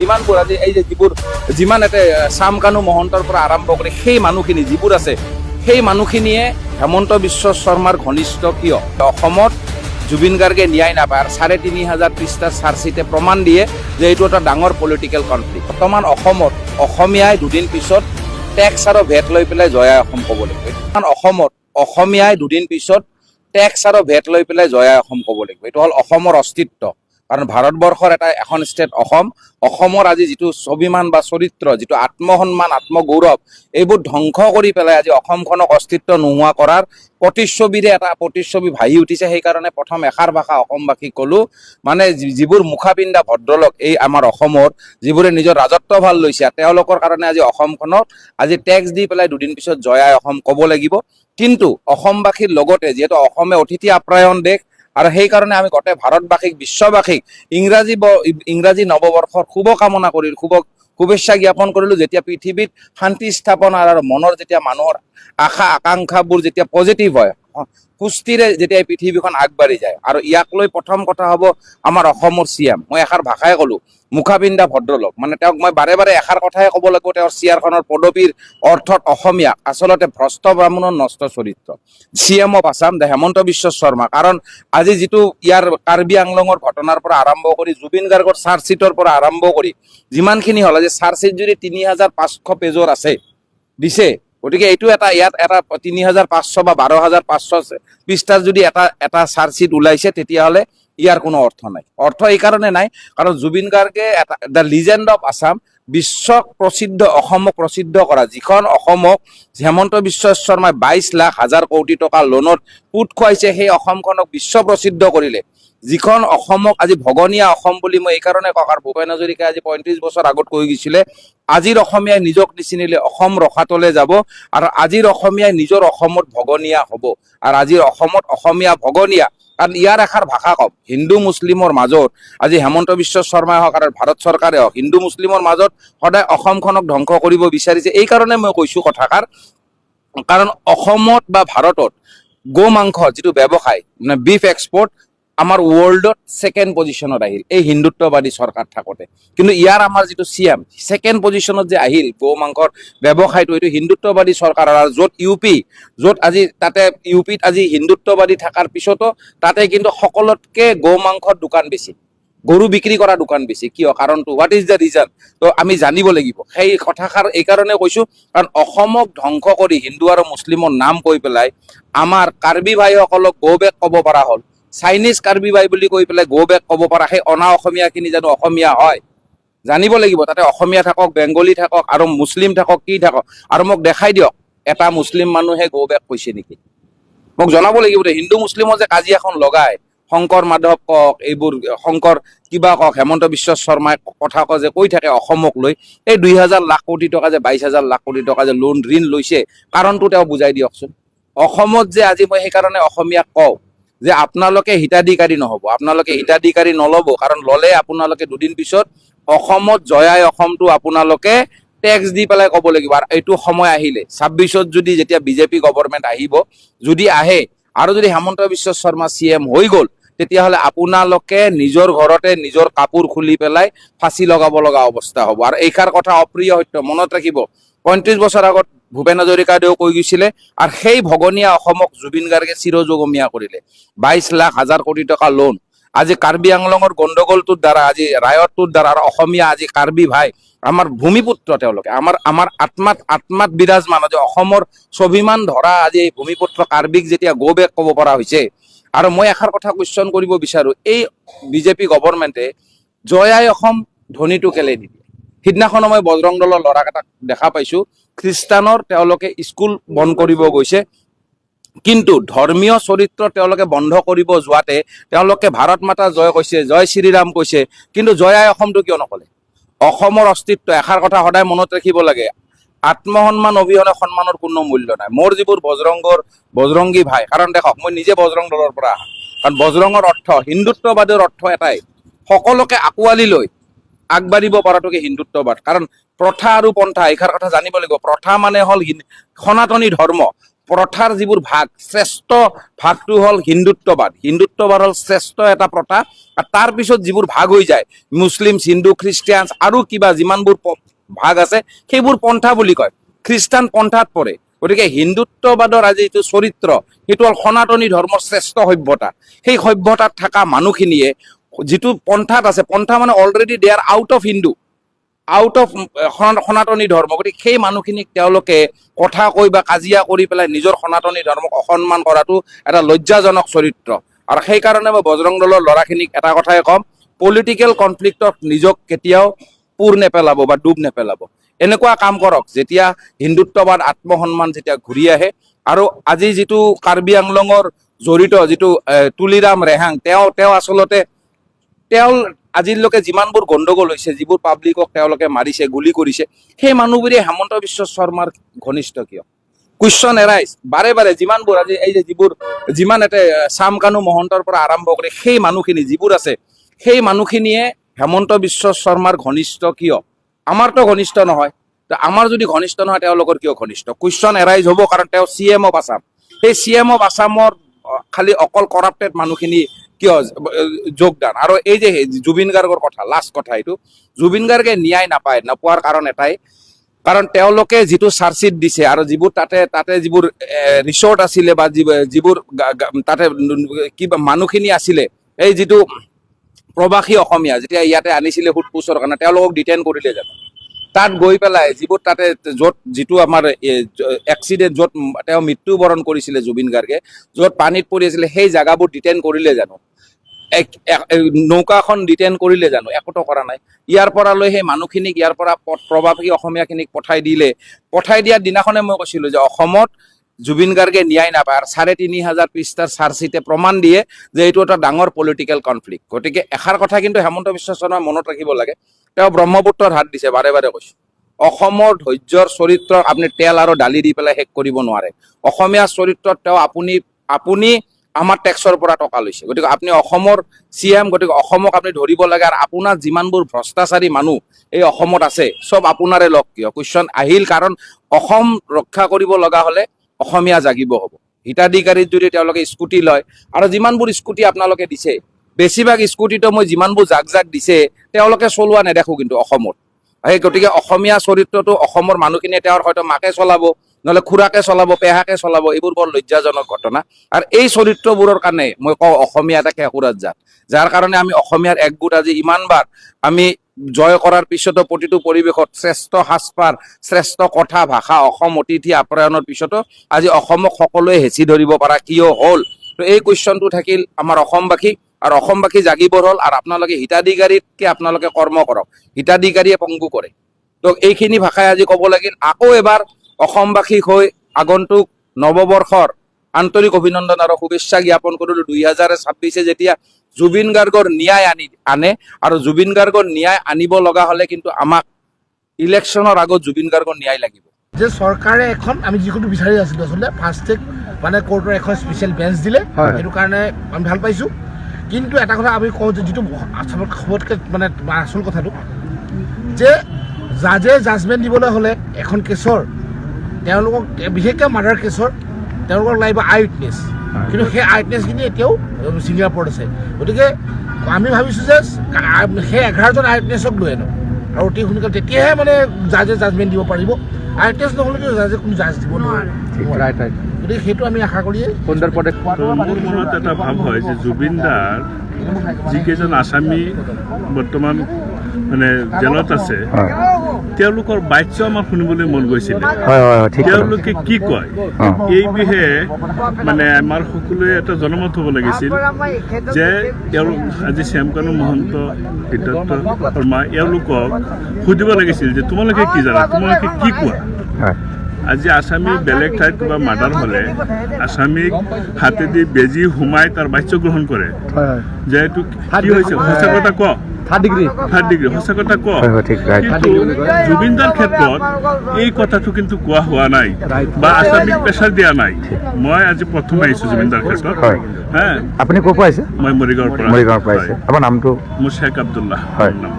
যিমানবোৰ আজি এই যে যিমান এটা চামকানু মহন্তৰ পৰা আৰম্ভ কৰি সেই মানুহখিনি যিবোৰ আছে সেই মানুহখিনিয়ে হেমন্ত বিশ্ব শৰ্মাৰ ঘনিষ্ঠ কিয় অসমত জুবিন গাৰ্গে ন্যায় নাপায় আৰু ৩,৫০০ পৃষ্ঠাৰ চাৰ্জশ্বিটে প্ৰমাণ দিয়ে যে এইটো এটা ডাঙৰ পলিটিকেল কনফ্লিক্ট। বৰ্তমান অসমত অসমীয়াই দুদিন পিছত টেক্স আৰু ভেট লৈ পেলাই জয় আই অসম ক'ব লাগিব। অসমত অসমীয়াই দুদিন পিছত টেক্স আৰু ভেট লৈ পেলাই জয় আই অসম ক'ব লাগিব। এইটো হ'ল অসমৰ অস্তিত্ব। কাৰণ ভাৰতবৰ্ষৰ এখন ষ্টেট অসমৰ আজি যিটো স্বাভিমান বা চৰিত্ৰ, যিটো আত্মসন্মান, আত্মগৌৰৱ, এইবোৰ ধ্বংস কৰি পেলাই আজি অসমখনক অস্তিত্ব নোহোৱা কৰাৰ প্ৰতিচ্ছবিৰে এটা প্ৰতিচ্ছবি ভাহি উঠিছে। সেইকাৰণে প্ৰথম এষাৰ ভাষা অসমবাসীক ক'লো, মানে যিবোৰ মুখাপিন্ধা ভদ্ৰলোক এই আমাৰ অসমৰ, যিবোৰে নিজৰ ৰাজত্ব ভাল লৈছে, তেওঁলোকৰ কাৰণে আজি অসমখনক আজি টেক্স দি পেলাই দুদিন পিছত জয় আই অসম ক'ব লাগিব। কিন্তু অসমবাসীৰ লগতে যিহেতু অসমে অতিথি আপ্যায়ন দেশ, আৰু সেইকাৰণে আমি গোটেই ভাৰতবাসীক, বিশ্ববাসীক ইংৰাজী নৱবৰ্ষৰ শুভেচ্ছা জ্ঞাপন কৰিলোঁ। যেতিয়া পৃথিৱীত শান্তি স্থাপন আৰু মনৰ যেতিয়া মানুহৰ আশা আকাংক্ষাবোৰ যেতিয়া পজিটিভ হয়, সুস্থিৰে যেতিয়া পৃথিৱীখন আগবাঢ়ি যায়, আৰু ইয়াক লৈ প্ৰথম কথা হ'ব আমাৰ অসমৰ CM। মই এষাৰ ভাষাই ক'লোঁ, মুখাপিন্ধা ভদ্ৰলোক, মানে তেওঁক মই বাৰে বাৰে এষাৰ কথাই ক'ব লাগিব, তেওঁৰ চেয়াৰখনৰ পদবীৰ অৰ্থত অসমীয়া আচলতে ভ্ৰষ্ট ব্ৰাহ্মণৰ নষ্ট চৰিত্ৰ, CM অফ আছাম দা হেমন্ত বিশ্ব শৰ্মা। কাৰণ আজি যিটো ইয়াৰ কাৰ্বি আংলঙৰ ঘটনাৰ পৰা আৰম্ভ কৰি জুবিন গাৰ্গৰ চাৰ্জশ্বিটৰ পৰা আৰম্ভ কৰি যিমানখিনি হ'ল, আজি চাৰ্জশ্বিট যদি ৩,৫০০ পেজৰ আছে দিছে, গতিকে এইটো ইয়াত এটা ৩,৫০০ বা ১২,৫০০ পৃষ্ঠাৰ যদি এটা চাৰ্জশ্বিট ওলাইছে, তেতিয়াহ'লে ইয়াৰ কোনো অৰ্থ নাই। অৰ্থ এইকাৰণে নাই কাৰণ জুবিন গাৰ্গে দ্য লিজেণ্ড অফ আছাম, বিশ্বক প্ৰসিদ্ধ, অসমক প্ৰসিদ্ধ কৰা, যিখন অসমক হেমন্ত বিশ্ব শৰ্মাই ২২,০০,০০০ কোটি টকা লোনত পুত খুৱাইছে, সেই অসমখনক বিশ্ব প্ৰসিদ্ধ কৰিলে। যিখন অসমক আজি ভগনীয়া অসম বুলি মই এইকাৰণে কওঁ, আৰু ভূপেন হাজৰিকাই আজি ৩৫ বছৰ আগত কৈ গৈছিলে, আজিৰ অসমীয়াই নিজক নিচিনিলে অসম ৰসাতলে যাব, আৰু আজিৰ অসমীয়াই নিজৰ অসমত ভগনীয়া হ'ব, আৰু আজিৰ অসমত অসমীয়া ভগনীয়া। কাৰণ ইয়াৰ এষাৰ ভাষা কম, হিন্দু মুছলিমৰ মাজত আজি হেমন্ত বিশ্ব শৰ্মাই হওক আৰু ভাৰত চৰকাৰে হওক, হিন্দু মুছলিমৰ মাজত সদায় অসমখনক ধ্বংস কৰিব বিচাৰিছে। এইকাৰণে মই কৈছোঁ কথাষাৰ, কাৰণ অসমত বা ভাৰতত গো মাংস যিটো ব্যৱসায়, মানে বিফ এক্সপৰ্ট, আমাৰ ৱৰ্ল্ডত ছেকেণ্ড পজিশ্যনত আহিল এই হিন্দুত্ববাদী চৰকাৰ থাকোঁতে। কিন্তু ইয়াৰ আমাৰ যিটো CM ছেকেণ্ড পজিশ্যনত যে আহিল গো মাংসৰ ব্যৱসায়টো, এইটো হিন্দুত্ববাদী চৰকাৰ। আৰু য'ত আজি তাতে ইউপিত আজি হিন্দুত্ববাদী থকাৰ পিছতো তাতে কিন্তু সকলোতকৈ গো মাংসৰ দোকান বেছি, গৰু বিক্ৰী কৰা দোকান বেছি। কিয়? কাৰণটো হোৱাট ইজ দ্য ৰিজন? তো আমি জানিব লাগিব। সেই কথাষাৰ এইকাৰণে কৈছোঁ, কাৰণ অসমক ধ্বংস কৰি হিন্দু আৰু মুছলিমৰ নাম কৈ পেলাই আমাৰ কাৰ্বি ভাইসকলক গো বেক ক'ব পৰা হ'ল। চাইনিজ কাৰ্বি বাই বুলি কৈ পেলাই গো বেক ক'ব পৰা সেই অনা অসমীয়াখিনি জানো অসমীয়া হয়? জানিব লাগিব। তাতে অসমীয়া থাকক, বেংগলী থাকক, আৰু মুছলিম থাকক, কি থাকক, আৰু মোক দেখাই দিয়ক এটা মুছলিম মানুহে গো বেক কৈছে নেকি? মোক জনাব লাগিব। হিন্দু মুছলিমৰ যে কাজিয়াখন লগায়, শংকৰ মাধৱ কওক, এইবোৰ শংকৰ কিবা কওক, হেমন্ত বিশ্ব শৰ্মাই কথা কয় যে কৈ থাকে অসমক লৈ, এই ২,০০০ লাখ কোটি টকা যে ২২,০০০ লাখ কোটি টকা যে ঋণ লৈছে, কাৰণটো তেওঁ বুজাই দিয়কচোন। অসমত যে আজি মই সেইকাৰণে অসমীয়াক কওঁ যে আপোনালোকে হিতাধিকাৰী নহ'ব, আপোনালোকে হিতাধিকাৰী নল'ব, কাৰণ ল'লে আপোনালোকে দুদিন পিছত অসমত জয় আই অসমটো আপোনালোকে টেক্স দি পেলাই ক'ব লাগিব। আৰু এইটো সময় আহিলে ২৬ত যেতিয়া বিজেপি গভৰ্ণমেণ্ট আহিব, যদি আহে, আৰু যদি হেমন্ত বিশ্ব শৰ্মা CM হৈ গ'ল, তেতিয়াহ'লে আপোনালোকে নিজৰ ঘৰতে নিজৰ কাপোৰ খুলি পেলাই ফাঁচি লগাব লগা অৱস্থা হ'ব। আৰু এইষাৰ কথা অপ্ৰিয় সত্য, মনত ৰাখিব। ৩৫ বছৰ আগত ভূপেন হাজৰিকাদেৱেও কৈ গৈছিলে, আৰু সেই ভগনীয়া অসমক জুবিন গাৰ্গে চিৰযুগমীয়া কৰিলে। ২২,০০,০০০ কোটি টকা লোন, আজি কাৰ্বি আংলঙৰ গণ্ডগোলটোৰ দ্বাৰা, আজি ৰায়তটোৰ দ্বাৰা, আৰু অসমীয়া আজি কাৰ্বি ভাই আমাৰ ভূমিপুত্ৰ, তেওঁলোকে আমাৰ আত্মাত বিৰাজমান। আজি অসমৰ স্বাভিমান ধৰা আজি এই ভূমিপুত্ৰ কাৰ্বিক যেতিয়া গো বেক ক'ব পৰা হৈছে। আৰু মই এষাৰ কথা কুৱেশ্যন কৰিব বিচাৰোঁ, এই বিজেপি গভৰ্ণমেণ্টে জয় আই অসম ধ্বনিটো কেলে নিদিয়ে? সিদিনাখনো মই বজৰং দলৰ ল'ৰাকেইটাক দেখা পাইছোঁ, খ্ৰীষ্টানৰ তেওঁলোকে স্কুল বন্ধ কৰিব গৈছে, কিন্তু ধৰ্মীয় চৰিত্ৰ তেওঁলোকে বন্ধ কৰিব যোৱাতে তেওঁলোকে ভাৰত মাতা জয় কৈছে, জয় শ্ৰীৰাম কৈছে, কিন্তু জয় আই অসমটো কিয় নক'লে? অসমৰ অস্তিত্ব, এষাৰ কথা সদায় মনত ৰাখিব লাগে, আত্মসন্মান অবিহনে সন্মানৰ কোনো মূল্য নাই। মোৰ যিবোৰ বজৰংগী ভাই, কাৰণ দেখক মই নিজে বজৰং দলৰ পৰা আহা, কাৰণ বজৰঙৰ অৰ্থ, হিন্দুত্ববাদৰ অৰ্থ এটাই, সকলোকে আঁকোৱালি লৈ আগবাঢ়িব পৰাটোকে হিন্দুত্ববাদ। কাৰণ প্ৰথা আৰু পন্থা, এইষাৰ কথা জানিব লাগিব। প্ৰথা মানে হ'ল সনাতনী ধৰ্ম, প্ৰথাৰ যিবোৰ ভাগ শ্ৰেষ্ঠ ভাগটো হ'ল হিন্দুত্ববাদ হ'ল শ্ৰেষ্ঠ এটা প্ৰথা আৰু তাৰপিছত যিবোৰ ভাগ হৈ যায় মুছলিম হিন্দু খ্ৰীষ্টিয়ান আৰু কিবা যিমানবোৰ ভাগ আছে সেইবোৰ পন্থা বুলি কয় খ্ৰীষ্টান পন্থাত পৰে গতিকে হিন্দুত্ববাদৰ আজি যিটো চৰিত্ৰ সেইটো হ'ল সনাতনী ধৰ্মৰ শ্ৰেষ্ঠ সভ্যতা সেই সভ্যতাত থকা মানুহখিনিয়ে যিটো পন্থাত আছে পন্থা মানে already they are out of Hindu out of Sanatani dharma গতিকে সেই মানুহখিনিক তেওঁলোকে কথা কৈ বা কাজিয়া কৰি পেলাই নিজৰ সনাতনী ধৰ্মক অসন্মান কৰাটো এটা লজ্জাজনক চৰিত্ৰ আৰু সেইকাৰণে মই বজৰং দলৰ ল'ৰাখিনিক এটা কথাই ক'ম পলিটিকেল কনফ্লিক্টত নিজক কেতিয়াও পুৰ নেপেলাব বা ডুব নেপেলাব এনেকুৱা কাম কৰক যেতিয়া হিন্দুত্ববাদ আত্মসন্মান যেতিয়া ঘূৰি আহে আৰু আজি যিটো কাৰ্বি আংলঙৰ জড়িত যিটো তুলিৰাম ৰেহাং তেওঁ আচলতে তেওঁ আজিলৈকে যিমানবোৰ গণ্ডগোল হৈছে যিবোৰ পাব্লিকক তেওঁলোকে মাৰিছে গুলি কৰিছে সেই মানুহবোৰে হেমন্ত বিশ্ব শৰ্মাৰ ঘনিষ্ঠ কিয় কুৱেশ্যন এৰাইজ বাৰে বাৰে যিমানবোৰ আজি এই যে যিমান এটা চাম কানু মহন্তৰ পৰা আৰম্ভ কৰি সেই মানুহখিনি যিবোৰ আছে সেই মানুহখিনিয়ে হেমন্ত বিশ্ব শৰ্মাৰ ঘনিষ্ঠ কিয় আমাৰতো ঘনিষ্ঠ নহয় আমাৰ যদি ঘনিষ্ঠ নহয় তেওঁলোকৰ কিয় ঘনিষ্ঠ কুৱেশ্যন এৰাইজ হ'ব কাৰণ তেওঁ CM অফ আছাম সেই CM অফ আছামৰ খালি অকল কৰাপ্টেড মানুহখিনি কিয় যোগদান আৰু এই যে জুবিন গাৰ্গৰ কথা লাষ্ট কথা এইটো জুবিন গাৰ্গে ন্যায় নাপোৱাৰ কাৰণ এটাই কাৰণ তেওঁলোকে যিটো চাৰ্জশ্বিট দিছে আৰু যিবোৰ তাতে যিবোৰ ৰিচৰ্ট আছিলে বা যিবোৰ তাতে কিবা মানুহখিনি আছিলে এই যিটো প্ৰবাসী অসমীয়া যেতিয়া ইয়াতে আনিছিলে সোধপোছৰ কাৰণে তেওঁলোকক ডিটেইন কৰিলে জানো তাত গৈ পেলাই যিবোৰ তাতে যিটো আমাৰ এক্সিডেণ্ট য'ত তেওঁ মৃত্যুবৰণ কৰিছিলে জুবিন গাৰ্গে য'ত পানীত পৰি আছিলে সেই জাগাবোৰ ডিটেইন কৰিলে জানো নৌকাখন ডিটেইন কৰিলে জানো একোটো কৰা নাই ইয়াৰ পৰা লৈ সেই মানুহখিনিক ইয়াৰ পৰা প্ৰবাসী অসমীয়াখিনিক পঠাই দিয়াৰ দিনাখনে মই কৈছিলোঁ যে অসমত জুবিন গাৰ্গে ন্যায় নাপায় আৰু ৩৫০০ পৃষ্ঠাৰ চাৰ্জশ্বিটে প্ৰমাণ দিয়ে যে এইটো এটা ডাঙৰ পলিটিকেল কনফ্লিক্ট গতিকে এষাৰ কথা কিন্তু হেমন্ত বিশ্ব শৰ্মাই মনত ৰাখিব লাগে তেওঁ ব্ৰহ্মপুত্ৰৰ হাত দিছে বাৰে বাৰে কৈছোঁ অসমৰ ধৈৰ্যৰ চৰিত্ৰ আপুনি তেল আৰু দালি দি পেলাই শেষ কৰিব নোৱাৰে অসমীয়া চৰিত্ৰত তেওঁ আপুনি আমাৰ টেক্সৰ পৰা টকা লৈছে গতিকে আপুনি অসমৰ CM গতিকে অসমক আপুনি ধৰিব লাগে আৰু আপোনাৰ যিমানবোৰ ভ্ৰষ্টাচাৰী মানুহ এই অসমত আছে চব আপোনাৰে লগ কিয় কুৱেশ্যন আহিল কাৰণ অসম ৰক্ষা কৰিব লগা হ'লে অসমীয়া জাগিব হ'ব হিতাধিকাৰীত যদি তেওঁলোকে স্কুটি লয় আৰু যিমানবোৰ স্কুটি আপোনালোকে দিছে বেছিভাগ স্কুটিটো মই যিমানবোৰ জাক দিছে তেওঁলোকে চলোৱা নেদেখোঁ কিন্তু অসমত সেই গতিকে অসমীয়া চৰিত্ৰটো অসমৰ মানুহখিনিয়ে তেওঁৰ হয়তো মাকে চলাব নহ'লে খুৰাকে চলাব পেহাকে চলাব এইবোৰ বৰ লজ্জাজনক ঘটনা আৰু এই চৰিত্ৰবোৰৰ কাৰণে মই কওঁ অসমীয়া এটা কেঁকুৰাত জাত যাৰ কাৰণে আমি অসমীয়াৰ একগোট আজি ইমানবাৰ আমি জয় কৰাৰ পিছতো প্ৰতিটো পৰিৱেশত শ্ৰেষ্ঠ সাজপাৰ শ্ৰেষ্ঠ কথা ভাষা অসম অতিথি আপ্যায়নৰ পিছতো আজি অসমক সকলোৱে হেঁচি ধৰিব পৰা কিয় হ'ল তো এই কুৱেশ্যনটো থাকিল আমাৰ অসমবাসী আৰু অসমবাসী জাগিবৰ হ'ল আৰু আপোনালোকে হিতাধিকাৰীতকৈ আপোনালোকে কৰ্ম কৰক হিতাধিকাৰীয়ে পংগু কৰে তো এইখিনি ভাষাই আজি ক'ব লাগিল আকৌ এবাৰ অসমবাসীক হৈ আগন্তুক নৱবৰ্ষৰ আন্তৰিক অভিনন্দন আৰু শুভেচ্ছা জ্ঞাপন কৰিলোঁ 2026 যেতিয়া জুবিন গাৰ্গৰ ন্যায় আনে আৰু জুবিন গাৰ্গৰ ন্যায় আনিব লগা হ'লে কিন্তু আমাক ইলেকশ্যনৰ আগত জুবিন গাৰ্গৰ ন্যায় লাগিব যে চৰকাৰে এখন আমি যিকোনো বিচাৰি আছিলোঁ আচলতে ফাৰ্ষ্ট ট্ৰেক মানে কোৰ্টৰ এখন স্পেচিয়েল বেঞ্চ দিলে সেইটো কাৰণে আমি ভাল পাইছোঁ কিন্তু এটা কথা আমি কওঁ যে যিটো সবতকৈ মানে আচল কথাটো যে জাজে জাজমেণ্ট দিবলৈ হ'লে এখন কেছৰ তেওঁলোকক বিশেষকৈ মাৰ্ডাৰ কেছৰ তেওঁলোকক লাগিব আই উইটনেছ কিন্তু সেই আই উইটনেছখিনি এতিয়াও ছিংগাপুৰত আছে গতিকে আমি ভাবিছোঁ যে সেই 11জন আই উইটনেছক লৈ আনো আৰু অতি সোনকালে তেতিয়াহে মানে জাজে জাজমেণ্ট দিব পাৰিব আই উইটনেছ নহ'লে কিন্তু জাজে কোনো জাজ দিব নোৱাৰে গতিকে সেইটো আমি আশা কৰিয়ে সুন্দৰ পদক্ষেপ মোৰ মনত এটা ভাৱ হয় যে জুবিন দাৰ যিকেইজন আছামী বৰ্তমান মানে জেলত আছে তেওঁলোকৰ বাচ্য আমাৰ শুনিবলৈ মন গৈছিলে তেওঁলোকে কি কয় এই বিষয়ে মানে আমাৰ সকলোৱে এটা জনমত হ'ব লাগিছিল যে আজি শ্যাম কানু মহন্ত সিদ্ধাৰ্থ শৰ্মা এওঁলোকক সুধিব লাগিছিল যে তোমালোকে কি জানা তোমালোকে কি কোৱা আজি আছামী বেলেগ ঠাইত কিবা মাৰ্ডাৰ হ'লে আছামীক হাতেদি বেজী সোমাই তাৰ বাচ্য গ্ৰহণ কৰে যে এইটো কি হৈছে সঁচা কথা ক থাৰ্ড ডিগ্ৰী সঁচা কথা ক কিন্তু জুবিন দাৰ ক্ষেত্ৰত এই কথাটো কিন্তু কোৱা হোৱা নাই বা আছামীক প্ৰেছাৰ দিয়া নাই মই আজি প্ৰথম আহিছোঁ জুবিন দাৰ ক্ষেত্ৰত আপুনি ক'ৰ পৰা আহিছে মই মৰিগাঁৱৰ পৰা আহিছে আপোনাৰ নামটো মোৰ শ্বেখ আব্দুল্লাহ নাম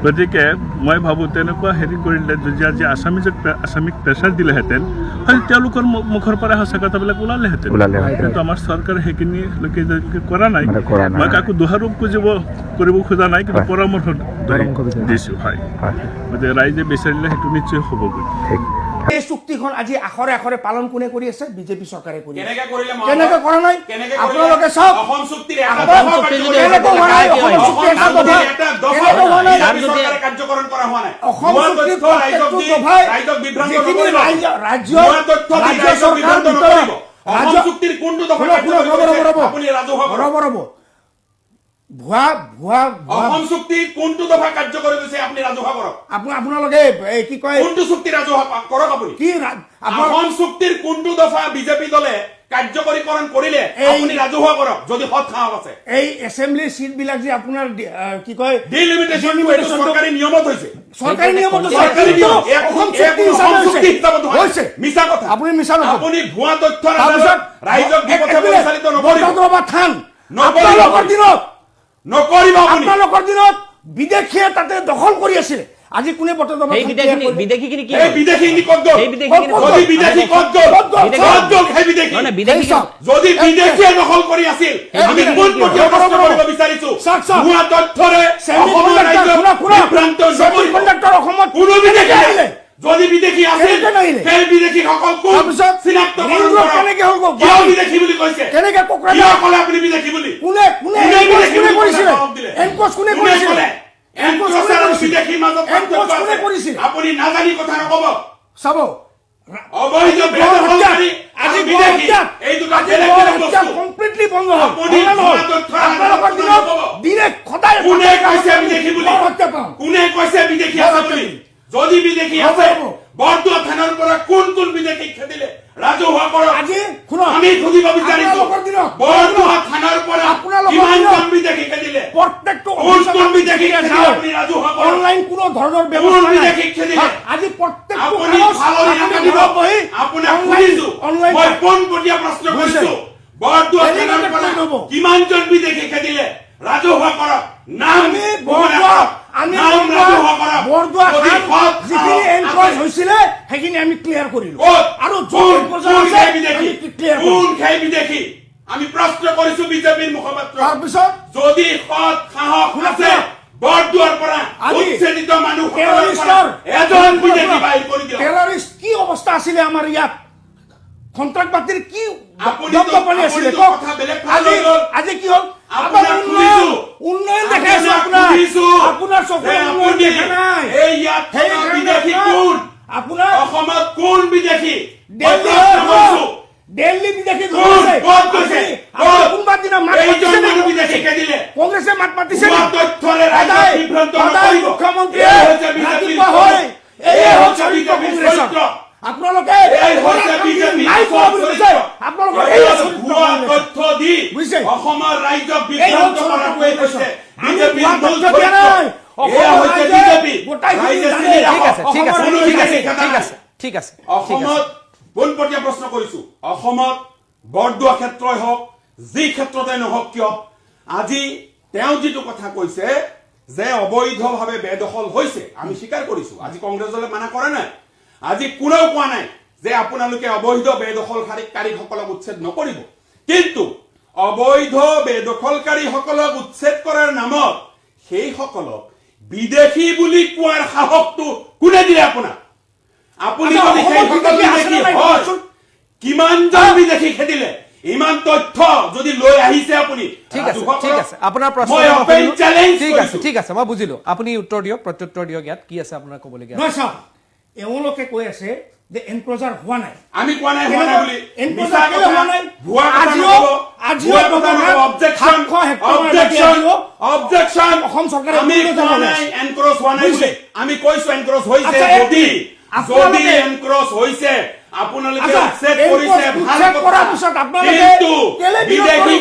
গতিকে মই ভাবোঁ তেনেকুৱা হেৰি কৰিলে যদি আজি আছামিক প্ৰেছাৰ দিলেহেঁতেন হয়তো তেওঁলোকৰ মুখৰ পৰা সঁচা কথাবিলাক ওলালেহেঁতেন কিন্তু আমাৰ চৰকাৰে সেইখিনিলৈকে কৰা নাই মই কাকো দোষাৰোপ কৰিব খোজা নাই কিন্তু পৰামৰ্শ দিছোঁ হয় গতিকে ৰাইজে বিচাৰিলে সেইটো নিশ্চয় হ'ব বুলি এই চুক্তিখন আজি আখৰে আখৰে পালন কোনে কৰি আছে বিজেপি চৰকাৰে কৰি আছে কেনেকে কৰা নাই আপোনালোকে চাওক অসম চুক্তিৰ কাৰ্যকৰণ কৰা হোৱা নাই অসম চুক্তিৰ ৰাজ্য চুক্তিৰ কোনটো দফা আপুনি ৰাজহুৱা ভুৱা ভুৱা অসম চুক্তি কোনটো দফা কাৰ্যকৰী কৰিছে আপুনি ৰাজহুৱা কৰক আপোনালোকে কি কয় কোনটো চুক্তি ৰাজহুৱা কৰক আপুনি কি অসম চুক্তিৰ কোনটো দফা বিজেপি দলে কাৰ্যকৰীকৰণ কৰিলে আপুনি ৰাজহুৱা কৰক যদি সৎ সাহস আছে এই এছেম্বলি সিট বিলাক যে আপোনাৰ কি কয় ডিলিমিটেশন চৰকাৰী নিয়মত হৈছে চৰকাৰী নিয়মত অসম চুক্তি হিচাপত হৈছে মিছা কথা আপুনি মিছা কথা আপুনি ভুৱা তথ্য ৰাইজক বিপথে পৰিচালিত নকৰিব থান আপোনালোকৰ দিনত নকৰিব আপোনালোকৰ দিনত বিদেশীয়ে তাতে দখল কৰি আছিল আজি কোনে বৰ্তমান বিদেশীখিনি কি এই বিদেশীখিনি ক'ত গ'ল যদি বিদেশী ক'ত গ'ল সেই বিদেশী মানে বিদেশী যদি বিদেশীয়ে দখল কৰি আছিল আমি কোন পক্ষে প্ৰশ্ন কৰিব বিচাৰিছো ভুৱা তথ্যৰে অসমৰ ৰাজ্য বিভ্ৰান্ত কণ্ডাক্টৰ অসমত কোনো বিদেশী আহিলে যদি বিদেশী আছিল সেই বিদেশী সকল কোন চিনাক্তকৰণ কৰক কেনেকে হ'ব কিয় বিদেশী বুলি কৈছে কেনেকে কোকৰা কিয় ক'লে আপুনি বিদেশী বুলি কোনে কৰিছিল এনকোচ কোনে কৰিছিল আপুনি নাজানি কথা নকব চাব অবৈধ বেদখলকাৰী আজি বিদেশী এই দুটা কমপ্লিটলি বন্ধ হ'ল আপোনালোকৰ দিনে সদায় কোনে কৈছে বিদেশী বুলি কোনে কৈছে বিদেশী আছে বুলি যদি বিদেশী আছে বৰদুৱা থানাৰ পৰা কোন বিদেশী খেদিলে ৰাজহুৱা কৰক আজি আমি খুদিব বিচাৰিছো বৰদুৱা থানাৰ পৰা কিমান বিদেশী খেদিলে প্ৰত্যেকটো কোন বিদেশী খেদিলে আপুনি ৰাজহুৱা কৰক অনলাইন কোনো ধৰণৰ ব্যৱস্থা নাই বিদেশী খেদিলে আজি প্ৰত্যেকটো আপুনি ফালৰি আনিব বহি আপোনাক খুদিছো মই পোনপটীয়া প্ৰশ্ন কৰিছো বৰদুৱা থানাৰ পৰা কিমানজন বিদেশী খেদিলে ৰাজহুৱা কৰক নাম বৰদুৱা আমি বৰদুৱা যিখিনি এনক্ৰচ হৈছিলে সেইখিনি আমি ক্লিয়াৰ কৰিলো আৰু বিদেশী আমি প্ৰশ্ন কৰিছো বিজেপিৰ মুখপাত্ৰ তাৰপিছত যদি সৎ সাহস আছে বৰদুৱাৰ পৰা উচ্ছেদিত মানুহ এজন বিদেশী বাহিৰ কৰি দিয়ক টেৰৰিষ্ট কি অৱস্থা আছিলে আমাৰ ইয়াত সন্ত্ৰাসবাদীৰ কি দপদপনি আছিলে আজি কি হ'ল উন্নয়ন দেখাইছো আপোনাৰ চকুৰে উন্নয়ন দেখা নাই বিদেশী কোন আপোনাৰ অসমত কোন বিদেশী দিল্লী বিদেশী কোনবা দিনা মাত বিদেশী দিলে কংগ্ৰেছে মাত মাতিছে মুখ্যমন্ত্ৰীয়ে ৰাতিপুৱা হয় এই কংগ্ৰেছৰ আপোনালোকে অসমৰ ৰাইজক বিভ্ৰান্ত কৰাটোৱে কৈছে অসমত পোনপটীয়া প্ৰশ্ন কৰিছো অসমত বৰদুৱা ক্ষেত্ৰই হওক যি ক্ষেত্ৰতে নহওক কিয় আজি তেওঁ যিটো কথা কৈছে যে অবৈধভাৱে বেদখল হৈছে আমি স্বীকাৰ কৰিছো আজি কংগ্ৰেছ দলে মানা কৰা নাই আজি কোনেও কোৱা নাই যে আপোনালোকে অবৈধ বেদখলকাৰীসকলক উচ্ছেদ নকৰিব কিন্তু অবৈধ বেদখলকাৰীসকলক উচ্ছেদ কৰাৰ নামত সেইসকলক বিদেশী বুলি কোৱাৰ সাহসটো কোনে দিলে আপোনাক আপুনি যদি কিমানজন বিদেশী খেদিলে ইমান তথ্য যদি লৈ আহিছে আপুনি ঠিক আছে আপোনাৰ প্ৰশ্ন ঠিক আছে মই বুজিলো আপুনি উত্তৰ দিয়ক প্ৰত্যুত্তৰ দিয়ক ইয়াত কি আছে আপোনাৰ ক'বলগীয়া এওঁলোকে কৈ আছে যে এনক্লোজাৰ হোৱা নাই আমি কোৱা নাই হোৱা নাই বুলি এনক্লোজাৰ হোৱা নাই ভুৱা অবজেকশন অসম চৰকাৰে আমি কোৱা নাই এনক্ৰোচ হোৱা নাই বুলি আমি কৈছো এনক্ৰোচ হৈছে যদি এনক্ৰোচ হৈছে আপোনালোকে একসেপ্ট কৰিছে ভাল কৰাৰ পিছত আপোনালোকে কেলে বিদেশী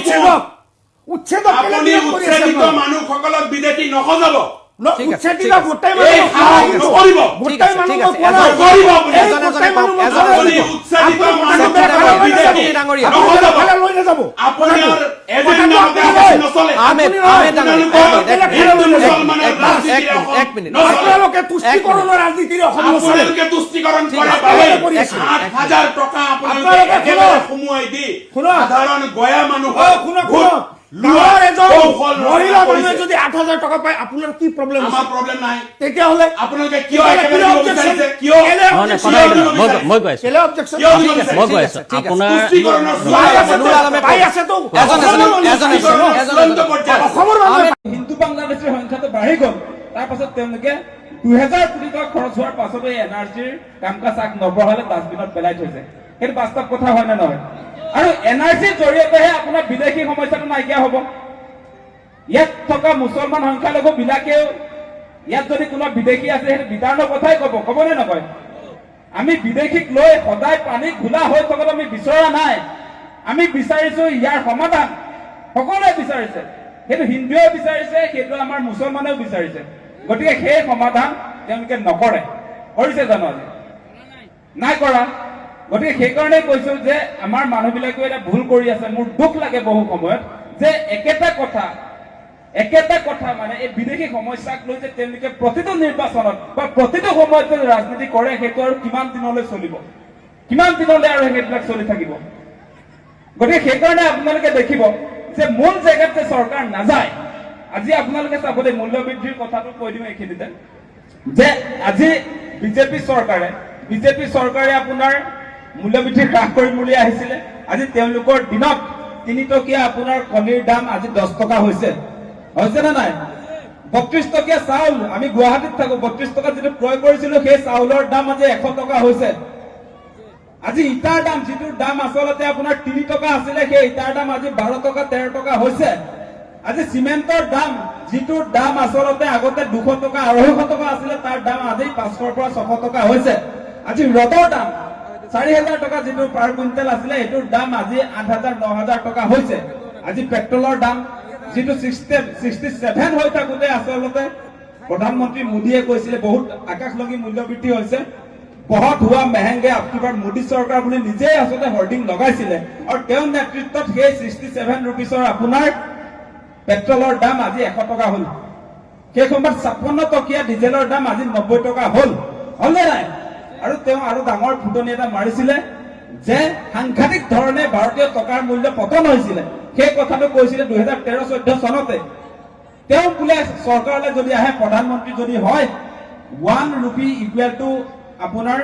উচ্ছেদ আপুনি উচ্ছেদিত মানুহসকলক বিদেশী নখজাব ঠিক আছে, উচ্ছেদ ঠিক দিলে আছে। গোটেই এই সাহস নকৰিব। গোটেই মানুহ ঠিক আছে, কোৱা নাই। নকৰিব আপুনি। এই এজনে গোটেই মানুহ কওক, কোৱা নাই। আপুনি উৎসাহিত মানুহ চেক্ৰেটাৰী ডাঙৰীয়া। আপুনি নহ'ব। ফালে লৈ নাযাব। আপোনাৰ এজেণ্ডা কথাটো মতে আপুনি আপুনি লয়। নচলে। আহমেদ ডাঙৰীয়া, হিন্দু মুছলমানৰ ৰাজনীতিৰ এক মিনিট। নচলে। আপোনালোকে তুষ্টিকৰণৰ ৰাজনীতিৰ অসম নচলে। আপোনালোকে তুষ্টিকৰণ ঠিক কৰে আছে, বাবেই কৰি আছে। 8,000 টকা আপোনালোকে আপোনালোকে একেবাৰে শুনক। সোমোৱাই দি শুনক। সাধাৰণ গয়া মানুহক শুনক ভোট শুনক লোৱা গাঁৱৰ এজন কৌশল মহিলা ৰচনা মানুহে কৰিছে। যদি 8,000 টকা পায় আপোনাৰ কি প্ৰব্লেম আমাৰ প্ৰব্লেম নাই। তেতিয়াহ'লে আপোনালোকে কিয় তেতিয়াহ'লে একেবাৰে কিয় দিব objection? বিচাৰিছে? কিয়? কেলে নহয়, নহয়, objection? কথা কিয় দিব মই বিচাৰিছে? মই কৈ আছো কেলে objection? কিয় দিব ঠিক আছে, বিচাৰিছে? মই কৈ ঠিক আছো আছে, ঠিক আছে। আপোনাৰ তুষ্টিকৰণৰ পাই আছে মনুল আলমে পাই আছেতো। এজন চূড়ান্ত পৰ্যায়ত। অসমৰ মানুহে হিন্দু বাংলাদেশীৰ সংখ্যাটো বাঢ়ি গ'ল তাৰ পাছত তেওঁলোকে 2,000 কোটি টকা খৰচ হোৱাৰ পাছতো এই এনআৰচিৰ কাম কাজ আগ নবঢ়ালে ডাষ্টবিনত পেলাই থৈছে সেইটো বাস্তৱ কথা হয় নে নহয় আৰু এনআৰচিৰ জৰিয়তেহে আপোনাৰ বিদেশী সমস্যাটো নাইকিয়া হ'ব ইয়াত থকা মুছলমান সংখ্যালঘু বিলাকেও ইয়াত যদি কোনো বিদেশী আছে সেইটো বিতাৰণৰ কথাই ক'ব নে নকয় আমি বিদেশীক লৈ সদায় পানী ঘোলা হৈ থকাটো আমি বিচৰা নাই আমি বিচাৰিছো ইয়াৰ সমাধান সকলোৱে বিচাৰিছে সেইটো হিন্দুৱেও বিচাৰিছে সেইটো আমাৰ মুছলমানেও বিচাৰিছে গতিকে সেই সমাধান তেওঁলোকে নকৰে কৰিছে জানো আজি নাই কৰা গতিকে সেইকাৰণে কৈছো যে আমাৰ মানুহবিলাকেও এটা ভুল কৰি আছে মোৰ দুখ লাগে বহু সময়ত যে একেটা কথা মানে এই বিদেশী সমস্যাক লৈ যে তেওঁলোকে প্ৰতিটো নিৰ্বাচনত বা প্ৰতিটো সময়ত যে ৰাজনীতি কৰে সেইটো আৰু কিমান দিনলৈ চলিব কিমান দিনলৈ আৰু সেইবিলাক চলি থাকিব গতিকে সেইকাৰণে আপোনালোকে দেখিব যে মূল জেগাত যে চৰকাৰ নাযায় আজি আপোনালোকে চাব দেই মূল্যবৃদ্ধিৰ কথাটো কৈ দিওঁ এইখিনিতে যে আজি বিজেপি চৰকাৰে আপোনাৰ মূল্যবৃদ্ধি হ্ৰাস কৰিম বুলি আহিছিলে আজি তেওঁলোকৰ দিনত 3 টকীয়া আপোনাৰ কণীৰ দাম আজি 10 টকা হৈছে নে নাই 32 টকীয়া চাউল আমি গুৱাহাটীত থাকো 32 টকা যিটো ক্ৰয় কৰিছিলো সেই চাউলৰ দাম আজি 100 টকা হৈছে আজি ইটাৰ দাম যিটোৰ দাম আচলতে আপোনাৰ 3 টকা আছিলে সেই ইটাৰ দাম আজি 12 টকা 13 টকা হৈছে আজি চিমেণ্টৰ দাম যিটোৰ দাম আচলতে আগতে 200 টকা 250 টকা আছিলে তাৰ দাম আজি 500ৰ পৰা 600 টকা হৈছে আজি ৰডৰ দাম 4,000 টকা যিটো পাৰ কুইণ্টেল আছিলে এইটোৰ দাম আজি 8,000 9,000 টকা হৈছে আজি পেট্ৰলৰ দাম যিটো 67 হৈ থাকোতে আচলতে প্ৰধানমন্ত্ৰী মোদীয়ে কৈছিলে বহুত আকাশলংঘী মূল্যবৃদ্ধি হৈছে বহুত হুৱা মেহেংগে আপকিবাৰ মোদী চৰকাৰ বুলি নিজেই আচলতে হৰ্ডিং লগাইছিলে আৰু তেওঁৰ নেতৃত্বত সেই 67 ৰুপিছৰ আপোনাৰ পেট্ৰলৰ দাম আজি 100 টকা হ'ল সেই সময়ত 56 টকীয়া ডিজেলৰ দাম আজি 90 টকা হ'ল হলনে নাই আৰু তেওঁ আৰু ডাঙৰ ফুটনি এটা মাৰিছিলে যে সাংঘাতিক ধৰণে ভাৰতীয় টকাৰ মূল্য পতন হৈছিলে সেই কথাটো কৈছিলে 2013-14 চনতে তেওঁ বোলে চৰকাৰলৈ যদি আহে প্ৰধানমন্ত্ৰী যদি হয় 1 ৰূপী ইকুৱেল টু আপোনাৰ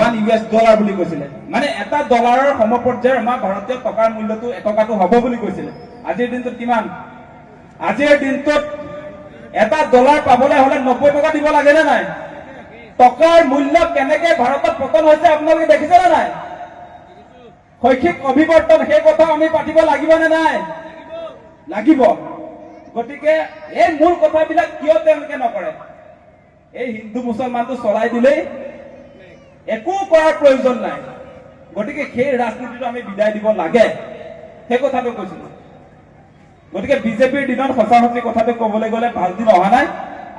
1 US ডলাৰ বুলি কৈছিলে মানে এটা ডলাৰৰ সমপৰ্যায়ৰ আমাৰ ভাৰতীয় টকাৰ মূল্যটো 1 টকাটো হ'ব বুলি কৈছিলে আজিৰ দিনটোত কিমান আজিৰ দিনটোত এটা ডলাৰ পাবলৈ হলে 90 টকা দিব লাগে নে নাই টকাৰ মূল্য কেনেকে ভাৰতত পতন হৈছে আপোনালোকে দেখিছে নে নাই শৈক্ষিক অভিৱৰ্তন সেই কথা আমি পাতিব লাগিব নে নাই লাগিব গতিকে এই মূল কথাবিলাক কিয় তেওঁলোকে নকৰে এই হিন্দু মুছলমানটো চলাই দিলেই একো কৰাৰ প্ৰয়োজন নাই গতিকে সেই ৰাজনীতিটো আমি বিদায় দিব লাগে সেই কথাটো কৈছিলো গতিকে বিজেপিৰ দিনত সঁচা কথাটো ক'বলৈ গ'লে ভাল দিন অহা নাই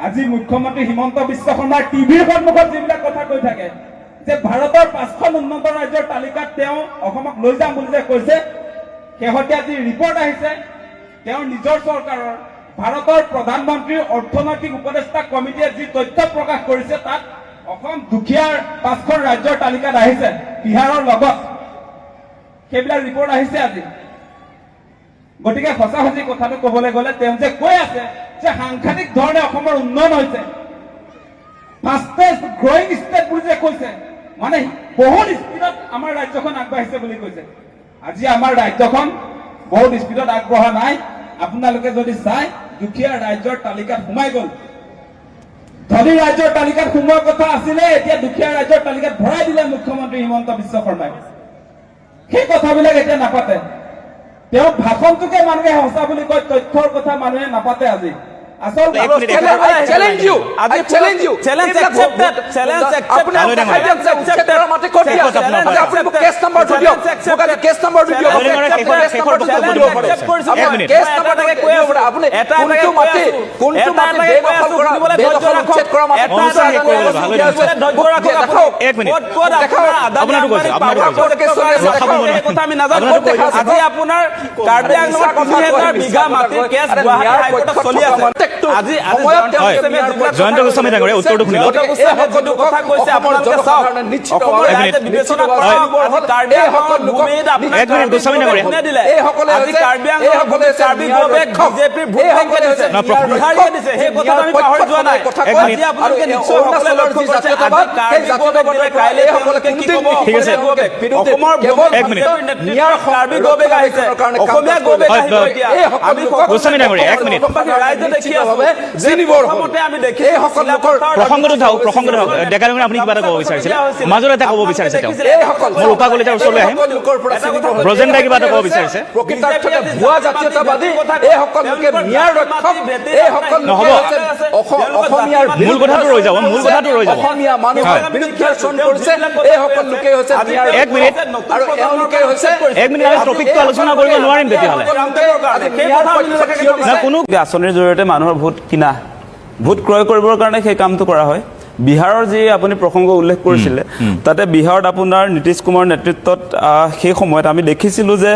আজি মুখ্যমন্ত্ৰী হিমন্ত বিশ্ব শৰ্মাৰ টিভিৰ সন্মুখত যিবিলাক কথা কৈ থাকে যে ভাৰতৰ 5খন উন্নত ৰাজ্যৰ তালিকাত তেওঁ অসমক লৈ যাম বুলি যে কৈছে শেহতীয়া যি ৰিপৰ্ট আহিছে তেওঁৰ নিজৰ চৰকাৰৰ ভাৰতৰ প্ৰধানমন্ত্ৰীৰ অৰ্থনৈতিক উপদেষ্টা কমিটিয়ে যি তথ্য প্ৰকাশ কৰিছে তাত অসম দুখীয়াৰ 5খন ৰাজ্যৰ তালিকাত আহিছে বিহাৰৰ লগত সেইবিলাক ৰিপৰ্ট আহিছে আজি গতিকে সঁচা কথাটো ক'বলৈ গ'লে তেওঁ যে কৈ আছে যে সাংঘাতিক ধৰণে অসমৰ উন্নয়ন হৈছে ফাষ্টেষ্ট গ্ৰয়িং ষ্টেট বুলি যে কৈছে মানে বহুত স্পীডত আমাৰ ৰাজ্যখন আগবাঢ়িছে বুলি কৈছে আজি আমাৰ ৰাজ্যখন বহুত স্পীডত আগবঢ়া নাই আপোনালোকে যদি চাই দুখীয়া ৰাজ্যৰ তালিকাত সোমাই গ'ল ধনী ৰাজ্যৰ তালিকাত সোমোৱাৰ কথা আছিলে এতিয়া দুখীয়া ৰাজ্যৰ তালিকাত ভৰাই দিলে মুখ্যমন্ত্ৰী হিমন্ত বিশ্ব শৰ্মাই সেই কথাবিলাক এতিয়া নাপাতে তেওঁ ভাষণটোকে মানুহে সঁচা বুলি কয় তথ্যৰ কথা মানুহে নাপাতে আজি আচল challenge you. I challenge you. Challenge accepted. Challenge accepted. Case number to দিয়ক. Case number to দিয়ক. Case number আপুনি কোনটো মাটি বেদখল কৰা বেদখল উচ্ছেদ কৰা মাটি এক মিনিট আপোনাৰটো কৈছে কথা আমি নাজানো আজি আপোনাৰ কাৰ্বি আংলঙৰ 30,000 বিঘা মাটিৰ কেছ গুৱাহাটী হাইকোৰ্টত চলি আছে আজি জয়ন্ত গোস্বামী ডাঙৰীয়া উত্তৰটো শুনিব কথা কৈছে আপোনালোকে চাওক অসমৰ ৰাইজে বিবেচনা কৰা কাৰ্বি আংলঙৰ ভূমিত এক মিনিট গোস্বামী ডাঙৰীয়া এই সকলে আজি কাৰ্বি আংলঙৰ ভূমিত কাৰ্বি গৱেক বিজেপিৰ ভোট বেংকে দিছে বিহাৰীয়ে দিছে সেই কথাটো আমি পাহৰি যোৱা নাই আজি আপোনালোকে নিশ্চয় সকলে লক্ষ্য কৰিছে আজি কাৰ্বি গৱেক দিলে কাইলে সকলোকে কি ক'ব ঠিক আছে অসমৰ এক মিনিট কাৰ্বি গৱেক আহিছে অসমীয়া গৱেক আহিব এতিয়া আমি গোস্বামী ডাঙৰীয়া এক মিনিট ৰাইজে দেখি আছে জিনিবৰ প্ৰথমতে আমি দেখি এই সকল লোকৰ প্ৰসংগটো থাকক ডেকা ডাঙৰীয়া আপুনি কিবা এটা ক'ব বিচাৰিছিলে মাজত এটা ক'ব বিচাৰিছে তেওঁ মোৰ উপা কলিতাৰ ওচৰলৈ আহিম ব্ৰজেন দাই কিবা এটা ক'ব বিচাৰিছে প্ৰকৃতাৰ্থতে ভুৱা জাতীয়তাবাদী এই সকল লোকে ন্যায় ৰক্ষক এই সকল লোকে অসমীয়াৰ মূল কথাটো ৰৈ যাব অসমীয়া মানুহৰ বিৰুদ্ধে চন কৰিছে এই সকল লোকে হৈছে এক মিনিট আৰু এওঁলোকে হৈছে এক মিনিট আমি টপিকটো আলোচনা কৰিব নোৱাৰিম তেতিয়াহ'লে না কোনো আঁচনিৰ জৰিয়তে মানুহৰ ভোট কিনা ভোট ক্ৰয় কৰিবৰ কাৰণে সেই কামটো কৰা হয় বিহাৰৰ যি আপুনি প্ৰসংগ উল্লেখ কৰিছিলে তাতে বিহাৰত আপোনাৰ নীতিশ কুমাৰ নেতৃত্বত সেই সময়ত আমি দেখিছিলোঁ যে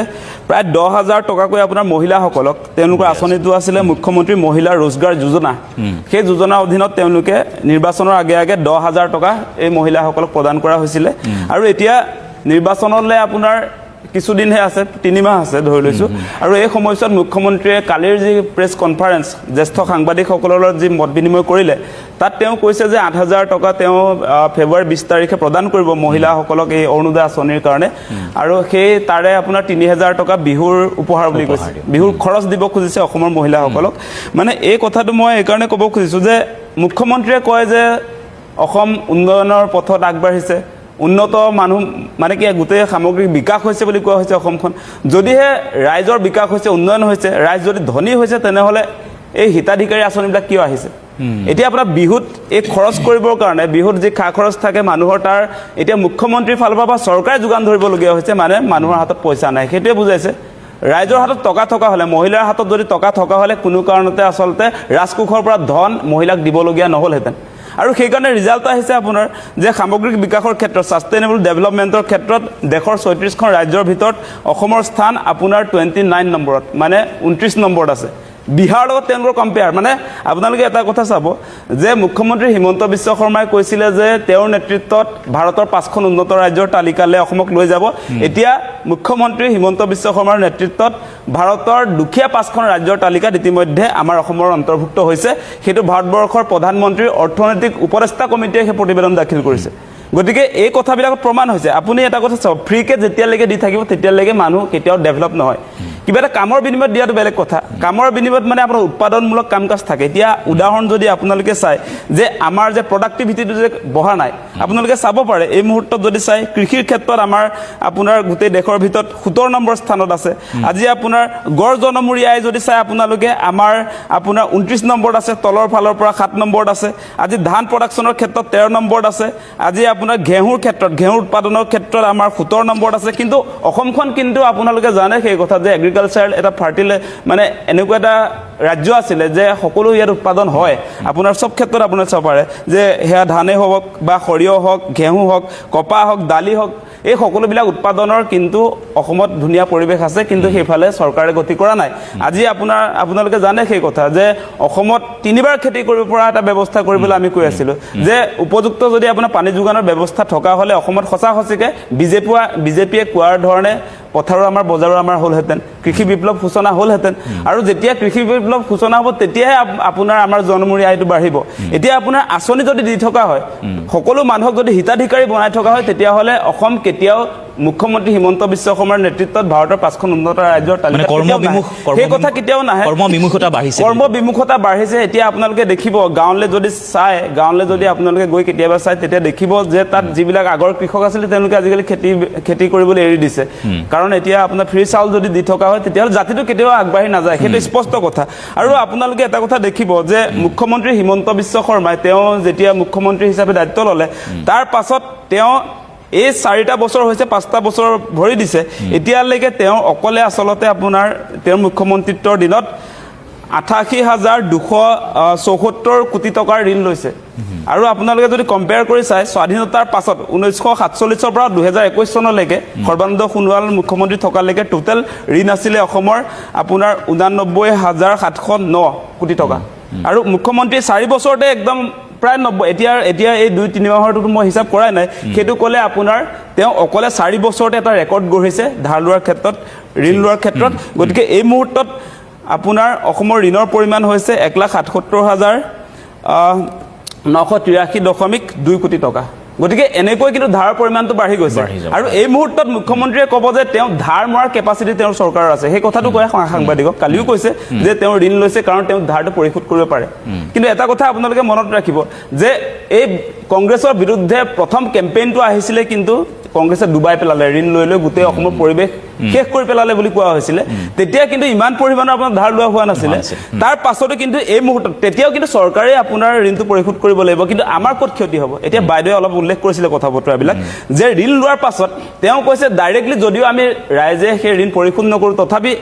প্ৰায় 10,000 টকাকৈ আপোনাৰ মহিলাসকলক তেওঁলোকৰ আঁচনিটো আছিলে মুখ্যমন্ত্ৰী মহিলা ৰোজগাৰ যোজনা সেই যোজনাৰ অধীনত তেওঁলোকে নিৰ্বাচনৰ আগে আগে 10,000 টকা এই মহিলাসকলক প্ৰদান কৰা হৈছিলে আৰু এতিয়া নিৰ্বাচনলৈ আপোনাৰ কিছুদিনহে আছে 3 মাহ আছে ধৰি লৈছোঁ আৰু এই সময়ছোৱাত মুখ্যমন্ত্ৰীয়ে কালিৰ যি প্ৰেছ কনফাৰেন্স জ্যেষ্ঠ সাংবাদিকসকলৰ লগত যি মত বিনিময় কৰিলে তাত তেওঁ কৈছে যে 8,000 টকা তেওঁ ফেব্ৰুৱাৰী 20 তাৰিখে প্ৰদান কৰিব মহিলাসকলক এই অৰুণোদয় আঁচনিৰ কাৰণে আৰু সেই তাৰে আপোনাৰ 3,000 টকা বিহুৰ উপহাৰ বুলি কৈছে বিহুৰ খৰচ দিব খুজিছে অসমৰ মহিলাসকলক মানে এই কথাটো মই এইকাৰণে ক'ব খুজিছোঁ যে মুখ্যমন্ত্ৰীয়ে কয় যে অসম উন্নয়নৰ পথত আগবাঢ়িছে উন্নত মানুহ মানে কি গোটেই সামগ্ৰিক বিকাশ হৈছে বুলি কোৱা হৈছে অসমখন যদিহে ৰাইজৰ বিকাশ হৈছে উন্নয়ন হৈছে ৰাইজ যদি ধনী হৈছে তেনেহ'লে এই হিতাধিকাৰী আঁচনিবিলাক কিয় আহিছে এতিয়া আপোনাৰ বিহুত এই খৰচ কৰিবৰ কাৰণে বিহুত যি খা খৰচ থাকে মানুহৰ তাৰ এতিয়া মুখ্যমন্ত্ৰীৰ ফালৰ পৰা চৰকাৰে যোগান ধৰিবলগীয়া হৈছে মানে মানুহৰ হাতত পইচা নাই সেইটোৱে বুজাইছে ৰাইজৰ হাতত টকা থকা হ'লে মহিলাৰ হাতত যদি টকা থকা হ'লে কোনো কাৰণতে আচলতে ৰাজকোষৰ পৰা ধন মহিলাক দিবলগীয়া নহ'লহেঁতেন আৰু সেইকাৰণে ৰিজাল্ট আহিছে আপোনাৰ যে সামগ্ৰিক বিকাশৰ ক্ষেত্ৰত সাষ্টেইনেবল ডেভেলপমেণ্টৰ ক্ষেত্ৰত দেশৰ 34খন ৰাজ্যৰ ভিতৰত অসমৰ স্থান আপোনাৰ 29 নম্বৰত মানে 29 নম্বৰত আছে বিহাৰৰ লগত তেওঁলোকৰ কম্পেয়াৰ মানে আপোনালোকে এটা কথা চাব যে মুখ্যমন্ত্ৰী হিমন্ত বিশ্ব শৰ্মাই কৈছিলে যে তেওঁৰ নেতৃত্বত ভাৰতৰ 5খন উন্নত ৰাজ্যৰ তালিকালৈ অসমক লৈ যাব এতিয়া মুখ্যমন্ত্ৰী হিমন্ত বিশ্ব শৰ্মাৰ নেতৃত্বত ভাৰতৰ দুখীয়া 5খন ৰাজ্যৰ তালিকাত ইতিমধ্যে আমাৰ অসমৰ অন্তৰ্ভুক্ত হৈছে সেইটো ভাৰতবৰ্ষৰ প্ৰধানমন্ত্ৰীৰ অৰ্থনৈতিক উপদেষ্টা কমিটিয়ে সেই প্ৰতিবেদন দাখিল কৰিছে গতিকে এই কথাবিলাকত প্ৰমাণ হৈছে আপুনি এটা কথা চাওক ফ্ৰীকে যেতিয়ালৈকে দি থাকিব তেতিয়ালৈকে মানুহ কেতিয়াও ডেভেলপ নহয় কিবা এটা কামৰ বিনিময়ত দিয়াটো বেলেগ কথা কামৰ বিনিময়ত মানে আপোনাৰ উৎপাদনমূলক কাম কাজ থাকে এতিয়া উদাহৰণ যদি আপোনালোকে চাই যে আমাৰ যে প্ৰডাক্টিভিটিটো যে বঢ়া নাই আপোনালোকে চাব পাৰে এই মুহূৰ্তত যদি চাই কৃষিৰ ক্ষেত্ৰত আমাৰ আপোনাৰ গোটেই দেশৰ ভিতৰত 17 নম্বৰ স্থানত আছে আজি আপোনাৰ গড় জনমূৰি আই যদি চাই আপোনালোকে আমাৰ আপোনাৰ 29 নম্বৰত আছে তলৰ ফালৰ পৰা 7 নম্বৰত আছে আজি ধান প্ৰডাকশ্যনৰ ক্ষেত্ৰত 13 নম্বৰত আছে আজি আপোনাৰ ঘেঁহুৰ ক্ষেত্ৰত ঘেঁহুৰ উৎপাদনৰ ক্ষেত্ৰত আমাৰ 17 নম্বৰত আছে কিন্তু অসমখন কিন্তু আপোনালোকে জানে সেই কথা যে এগ্ৰিকালচাৰ এটা ফাৰ্টিলে মানে এনেকুৱা এটা ৰাজ্য আছিলে যে সকলো ইয়াত উৎপাদন হয় আপোনাৰ সব ক্ষেত্ৰত আপোনাৰ চাব পাৰে যে হেয়া ধানে হওক বা সৰিয়হ হওক ঘেঁহু হওক কপাহ হওক দালি হওক এই সকলোবিলাক উৎপাদনৰ কিন্তু অসমত ধুনীয়া পৰিৱেশ আছে কিন্তু সেইফালে চৰকাৰে গতি কৰা নাই আজি আপোনালোকে জানে সেই কথা যে অসমত 3বাৰ খেতি কৰিব পৰা এটা ব্যৱস্থা কৰিবলৈ আমি কৈ আছিলোঁ যে উপযুক্ত যদি আপোনাৰ পানী যোগানৰ ব্যৱস্থা থকা হ'লে অসমত সঁচাসঁচিকে বিজেপিয়ে কোৱাৰ ধৰণে পথাৰৰ আমাৰ বজাৰৰ আমাৰ হ'লহেঁতেন কৃষি বিপ্লৱ সূচনা হ'লহেঁতেন আৰু যেতিয়া কৃষি বিপ্লৱ সূচনা হ'ব তেতিয়াহে আপোনাৰ আমাৰ জনমূৰি আয়টো বাঢ়িব এতিয়া আপোনাৰ আঁচনি যদি দি থকা হয় সকলো মানুহক যদি হিতাধিকাৰী বনাই থকা হয় তেতিয়াহ'লে অসম কেতিয়াও মুখ্যমন্ত্ৰী হিমন্ত বিশ্ব শৰ্মাৰ নেতৃত্বত ভাৰতৰ 5খন উন্নত ৰাজ্যৰ তালিকা সেই কথা কেতিয়াও নাহে কৰ্মবিমুখতা বাঢ়িছে কৰ্মবিমুখতা বাঢ়িছে এতিয়া আপোনালোকে দেখিব গাঁৱলৈ যদি আপোনালোকে গৈ কেতিয়াবা চাই তেতিয়া দেখিব যে তাত যিবিলাক আগৰ কৃষক আছিলে তেওঁলোকে আজিকালি খেতি কৰিবলৈ এৰি দিছে কাৰণ এতিয়া আপোনাৰ ফ্ৰী চাউল যদি দি থকা হয় তেতিয়াহ'লে জাতিটো কেতিয়াও আগবাঢ়ি নাযায় সেইটো স্পষ্ট কথা আৰু আপোনালোকে এটা কথা দেখিব যে মুখ্যমন্ত্ৰী হিমন্ত বিশ্ব শৰ্মাই তেওঁ যেতিয়া মুখ্যমন্ত্ৰী হিচাপে দায়িত্ব ল'লে তাৰ পাছত তেওঁ এই 4টা বছৰ হৈছে 5টা বছৰ ভৰি দিছে এতিয়ালৈকে তেওঁ অকলে আচলতে আপোনাৰ তেওঁৰ মুখ্যমন্ত্ৰীত্বৰ দিনত 88,274 কোটি টকাৰ ঋণ লৈছে আৰু আপোনালোকে যদি কম্পেয়াৰ কৰি চাই স্বাধীনতাৰ পাছত 1947 পৰা 2021 চনলৈকে সৰ্বানন্দ সোণোৱাল মুখ্যমন্ত্ৰী থকালৈকে টোটেল ঋণ আছিলে অসমৰ আপোনাৰ 89,709 কোটি টকা আৰু মুখ্যমন্ত্ৰী 4 বছৰতে একদম প্ৰায় 90 এতিয়া এই 2-3 মাহৰটো মই হিচাপ কৰাই নাই সেইটো ক'লে আপোনাৰ তেওঁ অকলে 4 বছৰতে এটা ৰেকৰ্ড গঢ়িছে ধাৰ লোৱাৰ ক্ষেত্ৰত ঋণ লোৱাৰ ক্ষেত্ৰত গতিকে এই মুহূৰ্তত আপোনাৰ অসমৰ ঋণৰ পৰিমাণ হৈছে 1,78,983.2 কোটি টকা গতিকে এনেকৈ কিন্তু ধাৰৰ পৰিমাণটো বাঢ়ি গৈছে আৰু এই মুহূৰ্তত মুখ্যমন্ত্ৰীয়ে ক'ব যে তেওঁ ধাৰ মৰাৰ কেপাচিটি তেওঁৰ চৰকাৰৰ আছে সেই কথাটো কয় সাংবাদিকক কালিও কৈছে যে তেওঁ ঋণ লৈছে কাৰণ তেওঁ ধাৰটো পৰিশোধ কৰিব পাৰে কিন্তু এটা কথা আপোনালোকে মনত ৰাখিব যে এই কংগ্ৰেছৰ বিৰুদ্ধে প্ৰথম কেম্পেইনটো আহিছিলে কিন্তু কংগ্ৰেছে ডুবাই পেলালে ঋণ লৈ গোটেই অসমৰ পৰিৱেশ শেষ কৰি পেলালে বুলি কোৱা হৈছিলে তেতিয়া কিন্তু ইমান পৰিমাণৰ আপোনাৰ ধাৰ লোৱা হোৱা নাছিলে তাৰ পাছতো কিন্তু এই মুহূৰ্তত তেতিয়াও কিন্তু চৰকাৰে আপোনাৰ ঋণটো পৰিশোধ কৰিব লাগিব কিন্তু আমাৰ ক'ত ক্ষতি হ'ব এতিয়া বাইদেৱে অলপ উল্লেখ কৰিছিলে কথা বতৰাবিলাক যে ঋণ লোৱাৰ পাছত তেওঁ কৈছে ডাইৰেক্টলি যদিও আমি ৰাইজে সেই ঋণ পৰিশোধ নকৰোঁ তথাপি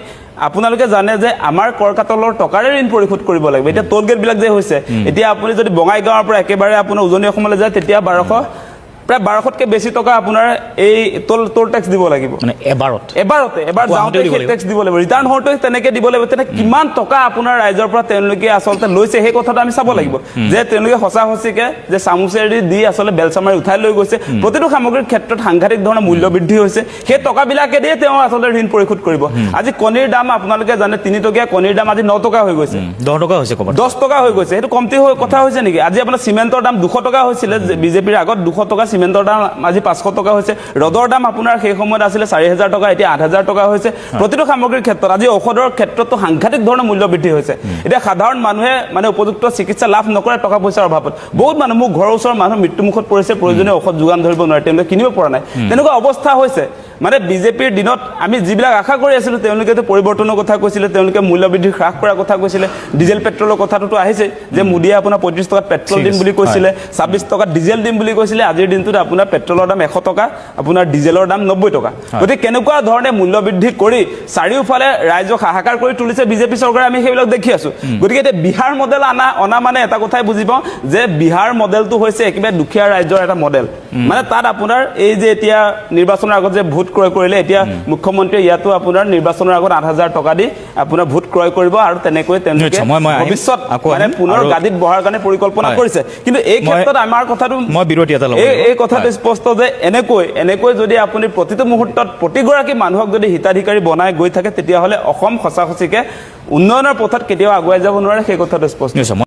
আপোনালোকে জানে যে আমাৰ কৰকাতলৰ টকাৰে ঋণ পৰিশোধ কৰিব লাগিব এতিয়া টোল গেটবিলাক যে হৈছে এতিয়া আপুনি যদি বঙাইগাঁৱৰ পৰা একেবাৰে আপোনাৰ উজনি অসমলৈ যায় তেতিয়া প্ৰায় 1200তকৈ বেছি টকা আপোনাৰ এই টোল টেক্স দিব লাগিব মানে এবাৰ যাওঁতে টেক্স দিব লাগিব ৰিটাৰ্ণ হওঁতে তেনেকৈ দিব লাগিব তেনে কিমান টকা আপোনাৰ ৰাইজৰ পৰা তেওঁলোকে আচলতে লৈছে সেই কথাটো আমি চাব লাগিব যে তেওঁলোকে সঁচাসঁচিকে যে চামুচেৰি দি আচলতে বেলচামাৰি উঠাই লৈ গৈছে প্ৰতিটো সামগ্ৰীৰ ক্ষেত্ৰত সাংঘাতিক ধৰণৰ মূল্য বৃদ্ধি হৈছে সেই টকাবিলাকে দিয়ে তেওঁ আচলতে ঋণ পৰিশোধ কৰিব আজি কণীৰ দাম আপোনালোকে জানে 3 টকীয়া কণীৰ দাম আজি 9 টকা হৈ গৈছে 10 টকা হৈছে 10 টকা হৈ গৈছে সেইটো কমতি কথা হৈছে নেকি আজি আপোনাৰ চিমেণ্টৰ দাম 200 টকা হৈছিলে বিজেপিৰ আগত 200 টকা চিমেণ্টৰ দাম আজি 500 টকা হৈছে ৰদৰ দাম আপোনাৰ সেই সময়ত আছিলে 4,000 টকা এতিয়া 8,000 টকা হৈছে প্ৰতিটো সামগ্ৰীৰ ক্ষেত্ৰত আজি ঔষধৰ ক্ষেত্ৰতো সাংঘাতিক ধৰণৰ মূল্য বৃদ্ধি হৈছে এতিয়া সাধাৰণ মানুহে মানে উপযুক্ত চিকিৎসা লাভ নকৰে টকা পইচাৰ অভাৱত বহুত মানুহ মোৰ ঘৰৰ ওচৰৰ মানুহ মৃত্যুমুখত পৰিছে প্ৰয়োজনীয় ঔষধ যোগান ধৰিব নোৱাৰে তেওঁলোকে কিনিব পৰা নাই তেনেকুৱা অৱস্থা হৈছে মানে বিজেপিৰ দিনত আমি যিবিলাক আশা কৰি আছিলোঁ তেওঁলোকেতো পৰিৱৰ্তনৰ কথা কৈছিলে তেওঁলোকে মূল্য বৃদ্ধি হ্ৰাস কৰাৰ কথা কৈছিলে ডিজেল পেট্ৰলৰ কথাটোতো আহিছে যে মোদীয়ে আপোনাৰ 35 টকাত পেট্ৰল দিম বুলি কৈছিলে 26 টকাত ডিজেল দিম বুলি কৈছিলে আজিৰ দিনটোত আপোনাৰ পেট্ৰলৰ দাম 100 টকা আপোনাৰ ডিজেলৰ দাম 90 টকা গতিকে কেনেকুৱা ধৰণে মূল্য বৃদ্ধি কৰি চাৰিওফালে ৰাইজক হাহাকাৰ কৰি তুলিছে বিজেপি চৰকাৰে আমি সেইবিলাক দেখি আছোঁ গতিকে এতিয়া বিহাৰ মডেল অনা মানে এটা কথাই বুজি পাওঁ যে বিহাৰ মডেলটো হৈছে একেবাৰে দুখীয়া ৰাজ্যৰ এটা মডেল মানে তাত আপোনাৰ এই যে এতিয়া নিৰ্বাচনৰ আগত যে ভোট ক্ৰয় কৰিলে এতিয়া মুখ্যমন্ত্ৰীয়ে ইয়াতো আপোনাৰ নিৰ্বাচনৰ আগত 8,000 টকা দি আপোনাৰ ভোট ক্ৰয় কৰিব আৰু তেনেকৈ তেওঁলোকে ভৱিষ্যত মানে পুনৰ গাদীত বহাৰ কাৰণে পৰিকল্পনা কৰিছে কিন্তু এই ক্ষেত্ৰত আমাৰ কথাটো মই বিৰতি এটা ল'ব এই কথাটো স্পষ্ট যে এনেকৈ যদি আপুনি প্ৰতিটো মুহূৰ্তত প্ৰতিগৰাকী মানুহক যদি হিতাধিকাৰী বনাই গৈ থাকে তেতিয়াহ'লে অসম সঁচাসঁচিকে উন্নয়নৰ পথত কেতিয়াও আগুৱাই যাব নোৱাৰে সেই কথাটো স্পষ্ট